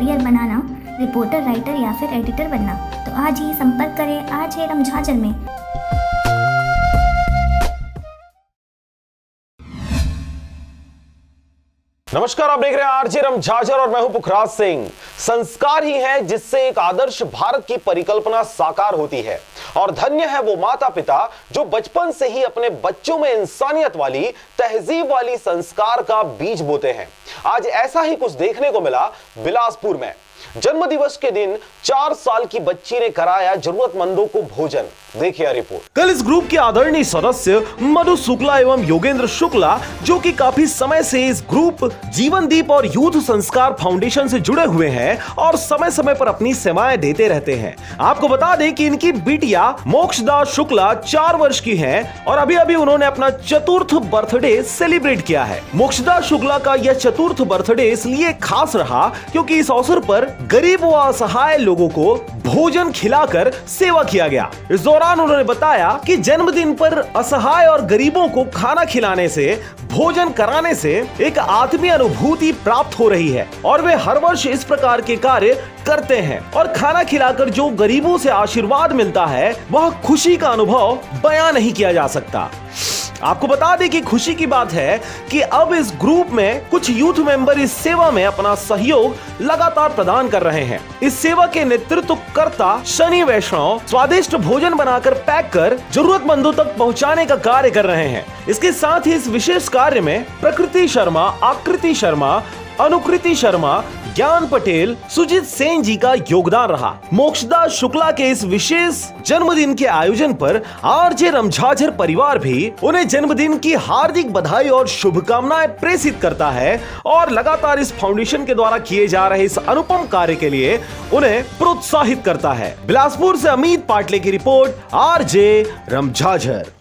Career बनाना, reporter, writer या फिर editor बनना, तो आज ही संपर्क करें आरजे रमझाझर में। नमस्कार, आप देख रहे हैं आरजे रमझाझर और मैं हूं पुखराज सिंह। संस्कार ही है जिससे एक आदर्श भारत की परिकल्पना साकार होती है, और धन्य है वो माता पिता जो बचपन से ही अपने बच्चों में इंसानियत वाली, तहजीब वाली संस्कार का बीज बोते हैं। आज ऐसा ही कुछ देखने को मिला बिलासपुर में। जन्म दिवस के दिन 4 साल की बच्ची ने कराया जरूरतमंदों को भोजन। देखिए रिपोर्ट। कल इस ग्रुप के आदरणीय सदस्य मधु शुक्ला एवं योगेंद्र शुक्ला, जो कि काफी समय से इस ग्रुप जीवन दीप और यूथ संस्कार फाउंडेशन से जुड़े हुए हैं और समय समय पर अपनी सेवाएं देते रहते हैं। आपको बता दें कि इनकी बिटिया मोक्षदा शुक्ला 4 वर्ष की है और अभी अभी उन्होंने अपना चतुर्थ बर्थडे सेलिब्रेट किया है। मोक्षदा शुक्ला का यह चतुर्थ बर्थडे इसलिए खास रहा क्योंकि इस अवसर पर गरीब व असहाय लोगों को भोजन खिलाकर सेवा किया गया। इस दौरान उन्होंने बताया कि जन्मदिन पर असहाय और गरीबों को खाना खिलाने से, भोजन कराने से एक आत्मीय अनुभूति प्राप्त हो रही है और वे हर वर्ष इस प्रकार के कार्य करते हैं। और खाना खिलाकर जो गरीबों से आशीर्वाद मिलता है, वह खुशी का अनुभव बयां नहीं किया जा सकता। आपको बता दें कि खुशी की बात है कि अब इस ग्रुप में कुछ यूथ मेंबर इस सेवा में अपना सहयोग लगातार प्रदान कर रहे हैं। इस सेवा के नेतृत्व करता शनि वैष्णव स्वादिष्ट भोजन बनाकर पैक कर जरूरतमंदों तक पहुंचाने का कार्य कर रहे हैं। इसके साथ ही इस विशेष कार्य में प्रकृति शर्मा, आकृति शर्मा, अनुकृति शर्मा, ज्ञान पटेल, सुजीत सेन जी का योगदान रहा। मोक्षदा शुक्ला के इस विशेष जन्मदिन के आयोजन पर आरजे रमझाझर परिवार भी उन्हें जन्मदिन की हार्दिक बधाई और शुभकामनाएं प्रेषित करता है और लगातार इस फाउंडेशन के द्वारा किए जा रहे इस अनुपम कार्य के लिए उन्हें प्रोत्साहित करता है। बिलासपुर से अमित पाटले की रिपोर्ट, आरजे रमझाझर।